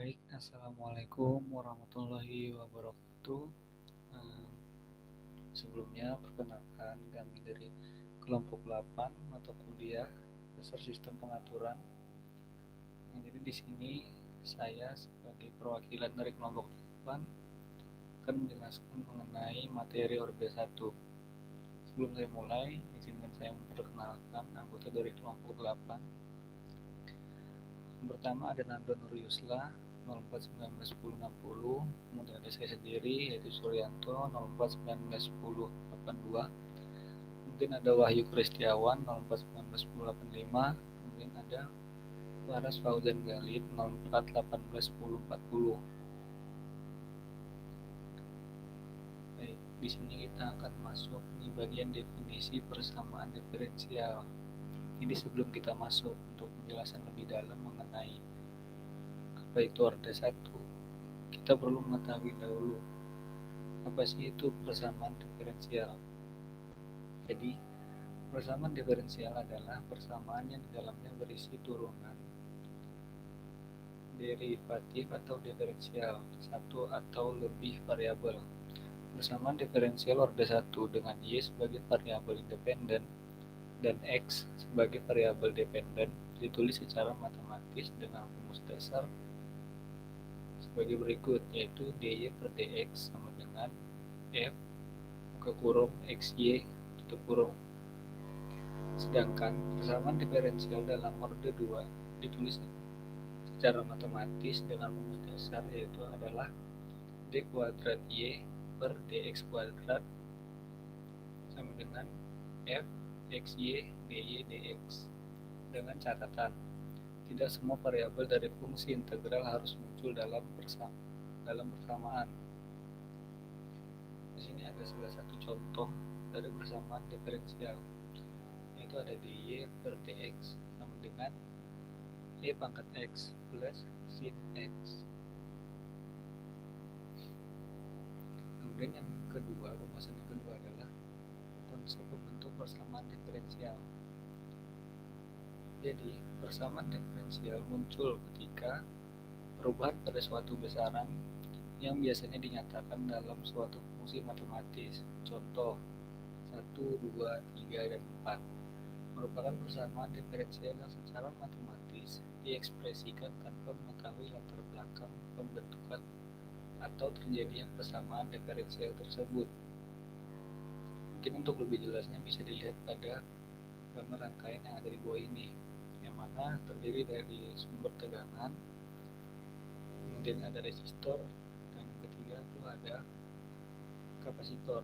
Baik, Assalamualaikum warahmatullahi wabarakatuh. Eh, Sebelumnya, perkenalkan kami dari kelompok 8 mata kuliah dasar sistem pengaturan. Jadi di sini saya sebagai perwakilan dari kelompok 8 akan menjelaskan mengenai materi Orbe 1. Sebelum saya mulai, izinkan saya memperkenalkan anggota dari kelompok 8. Yang pertama ada Nando Nur Yusla 04191060, kemudian ada saya sendiri yaitu Suryanto 04191082, kemudian ada Wahyu Kristiawan 04191085, kemudian ada Laras Fauzan Galid 04181040. Baik, di sini kita akan masuk di bagian definisi persamaan diferensial. Jadi sebelum kita masuk untuk penjelasan lebih dalam mengenai apa itu Orde 1, kita perlu mengetahui dahulu apa sih itu persamaan diferensial. Jadi, persamaan diferensial adalah persamaan yang di dalamnya berisi turunan derivatif atau diferensial satu atau lebih variabel. Persamaan diferensial orde 1 dengan Y sebagai variabel independen dan X sebagai variabel dependen ditulis secara matematis dengan rumus dasar sebagai berikut, yaitu dy per dx sama dengan f buka kurung xy tutup kurung. Sedangkan persamaan diferensial dalam orde 2 ditulis secara matematis dengan rumus dasar, yaitu adalah d kuadrat y per dx kuadrat sama dengan f xy dy dx, dengan catatan tidak semua variabel dari fungsi integral harus muncul dalam persamaan. Di sini ada salah satu contoh dari persamaan diferensial, yaitu ada dy per dx sama dengan y pangkat x plus sin x. Kemudian yang kedua, pembahasan yang kedua adalah konsep pembentuk persamaan diferensial. Jadi, persamaan diferensial muncul ketika perubahan pada suatu besaran yang biasanya dinyatakan dalam suatu fungsi matematis. Contoh 1, 2, 3, dan 4 merupakan persamaan diferensial yang secara matematis diekspresikan tanpa mengetahui latar belakang pembentukan atau terjadinya persamaan diferensial tersebut. Mungkin untuk lebih jelasnya bisa dilihat pada gambar rangkaian yang ada di bawah ini, yang mana terdiri dari sumber tegangan, kemudian ada resistor, dan yang ketiga itu ada kapasitor.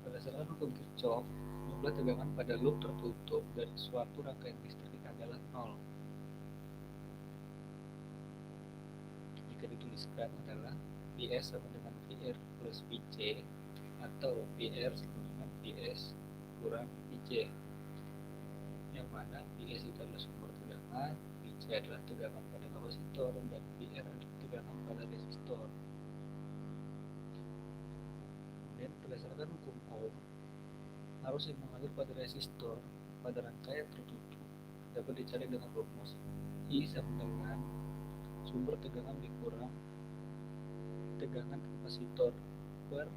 Berdasarkan hukum Kirchhoff, jumlah tegangan pada loop tertutup dari suatu rangkaian listrik adalah 0. Jika dituliskan adalah Vs sama dengan Vr plus Vc atau Vr sama dengan Vs kurang Vc, yang mana Vs itu adalah sumber tegangan, Vc adalah tegangan pada kapasitor, dan Vr adalah tegangan pada resistor. Kemudian berdasarkan hukum Ohm, arus yang mengalir pada resistor pada rangkaian tertutup dapat dicari dengan rumus I sama dengan sumber tegangan dikurang tegangan kapasitor per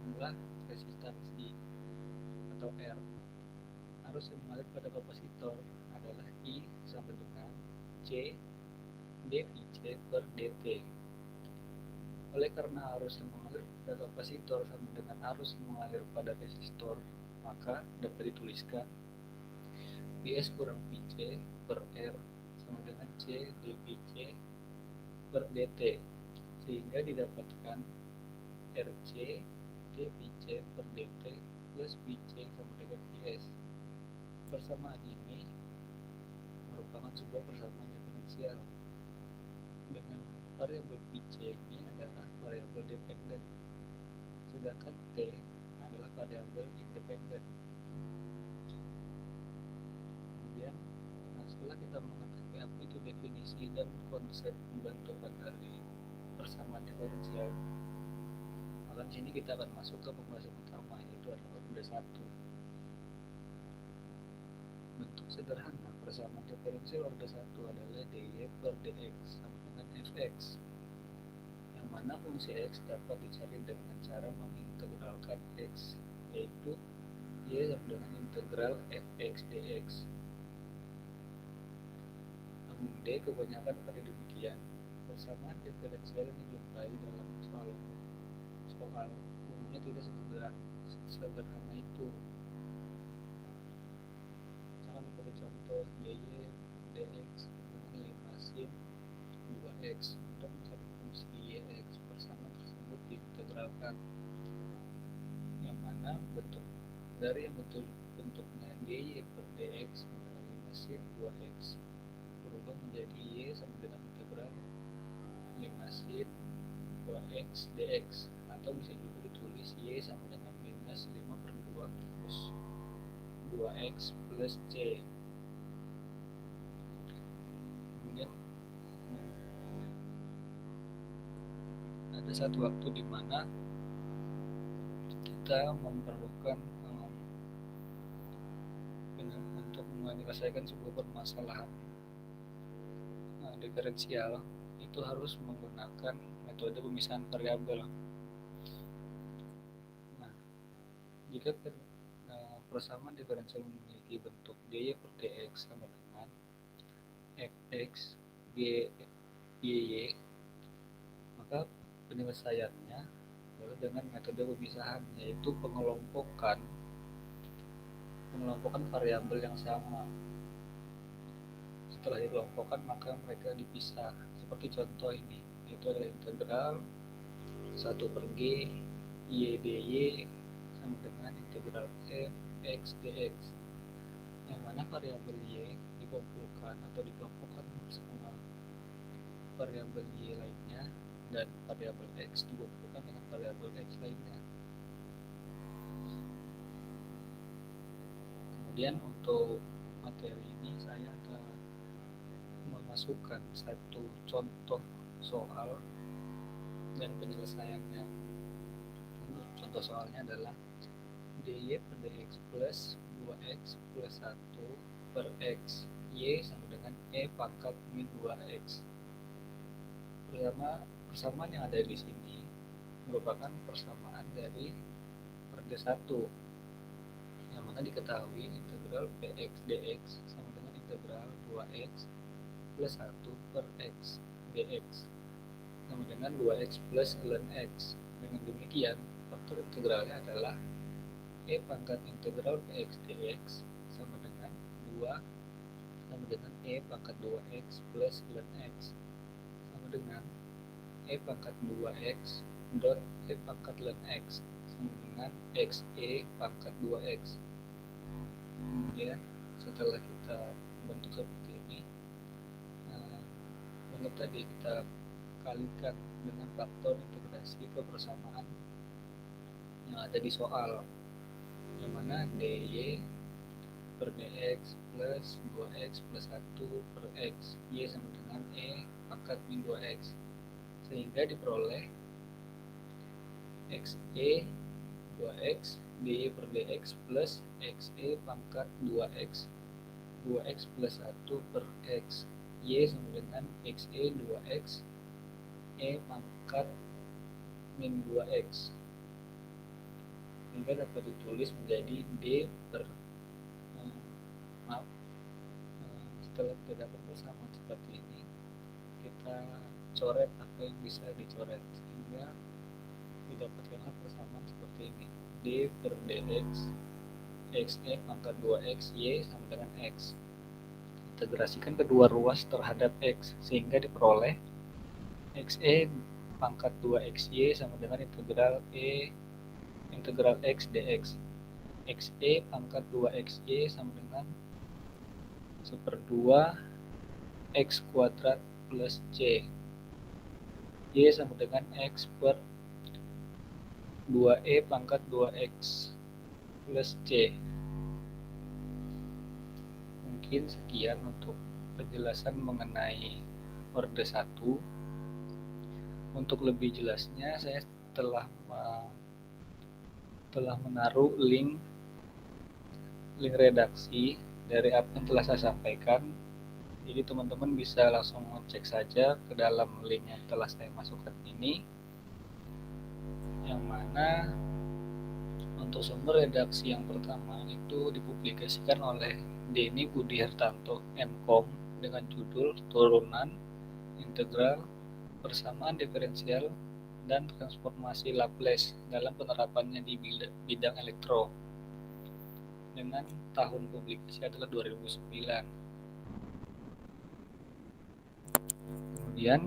jumlah resistansi atau R. Arus yang mengalir pada kapasitor adalah I sama dengan C dVc per dt. Oleh karena arus yang mengalir pada kapasitor sama dengan arus yang mengalir pada resistor, maka dapat dituliskan Vs kurang Vc per R sama dengan C dVc per dt, sehingga didapatkan Rc dVc per dt plus Vc sama dengan Vs. Persamaan ini merupakan sebuah persamaan diferensial dengan variabel Vc ini adalah variabel dependen, sedangkan T adalah variabel independen. Kemudian, setelah kita mengetahui apa itu definisi dan konsep pembentukan dari persamaan diferensial, maka di sini kita akan masuk ke pembahasan utama, yaitu adalah orde 1. Bentuk sederhana persamaan diferensial orde 1 adalah dy per dx sama dengan fx, yang mana fungsi x dapat dicari dengan cara mengintegralkan x, yaitu y sama dengan integral fx dx. Namun d kebanyakan pada demikian, persamaan diferensial yang dijumpai dalam soal umumnya tidak sederhana itu. Misalkan pada contoh dy dx dengan 5 sin 2x, untuk mencari fungsi y(x) persamaan tersebut diintegralkan, yang mana bentuknya dy per dx dengan 5 sin 2x berubah menjadi y sama dengan integral 5 sin 2x dx, atau bisa juga ditulis y sama dengan minus 5 per 2 plus 2x plus c. Kemudian ada satu waktu di mana kita memerlukan untuk menyelesaikan sebuah permasalahan diferensial, itu harus menggunakan metode pemisahan variabel. Nah, jika persamaan diferensial memiliki bentuk dy per dx sama dengan fx gy, maka penyelesaiannya adalah dengan metode pemisahan, yaitu pengelompokan variabel yang sama. Setelah dikelompokkan maka mereka dipisah, seperti contoh ini, yaitu adalah integral 1 per g y dy sama dengan integral fx dx, yang mana variabel y dikumpulkan atau dikelompokkan bersama variabel y lainnya, dan variabel x dikumpulkan dengan variabel x lainnya. Kemudian untuk materi ini saya akan memasukkan satu contoh soal dan penyelesaiannya. Contoh soalnya adalah dy per dx plus 2x plus 1 per x y sama dengan e pangkat min 2x. Persamaan yang ada di sini merupakan persamaan dari orde 1, yang mana diketahui integral px dx sama dengan integral 2x plus 1 per x dx sama dengan 2x plus ln x. Dengan demikian, faktor integralnya adalah e pangkat integral px dx sama dengan 2 sama dengan e pangkat 2x plus ln x sama dengan e pangkat 2x dot e pangkat ln x sama dengan xe pangkat 2x. Kemudian setelah kita bentuk seperti ini, tadi kita kalikan dengan faktor integrasi ke persamaan yang ada di soal, yang mana dy per dx plus 2x plus 1 per x y sama dengan e pangkat min 2x, sehingga diperoleh xe 2x dy per dx plus xe pangkat 2x plus 1 per x y sama dengan xe 2x e pangkat min 2x, sehingga dapat ditulis menjadi d per setelah kita dapat persamaan seperti ini, kita coret apa yang bisa dicoret, sehingga didapatkanlah persamaan seperti ini: d per dx xe pangkat 2x y sama dengan x. Integrasikan kedua ruas terhadap x, sehingga diperoleh xe pangkat 2xy sama dengan integral x dx. xe pangkat 2xy sama dengan 1/2 x kuadrat plus c. Y sama dengan x per 2e pangkat 2x plus c. Mungkin sekian untuk penjelasan mengenai orde 1. Untuk lebih jelasnya, saya telah menaruh link redaksi dari apa yang telah saya sampaikan. Jadi teman-teman bisa langsung cek saja ke dalam link yang telah saya masukkan ini, yang mana untuk sumber redaksi yang pertama itu dipublikasikan oleh Denny Budi Hartanto MKOM dengan judul Turunan Integral Persamaan Diferensial dan Transformasi Laplace dalam penerapannya di bidang elektro, dengan tahun publikasi adalah 2009. Kemudian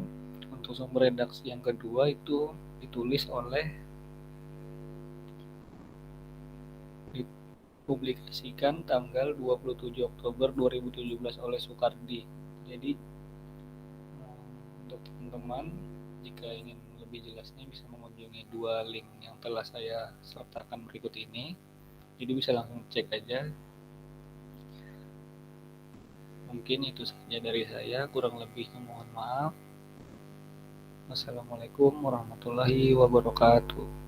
untuk sumber redaksi yang kedua itu dipublikasikan tanggal 27 Oktober 2017 oleh Soekardi. Jadi untuk teman-teman jika ingin lebih jelasnya bisa mengunjungi dua link yang telah saya sertakan berikut ini. Jadi bisa langsung cek aja. Mungkin itu saja dari saya, kurang lebihnya mohon maaf. Wassalamualaikum warahmatullahi wabarakatuh.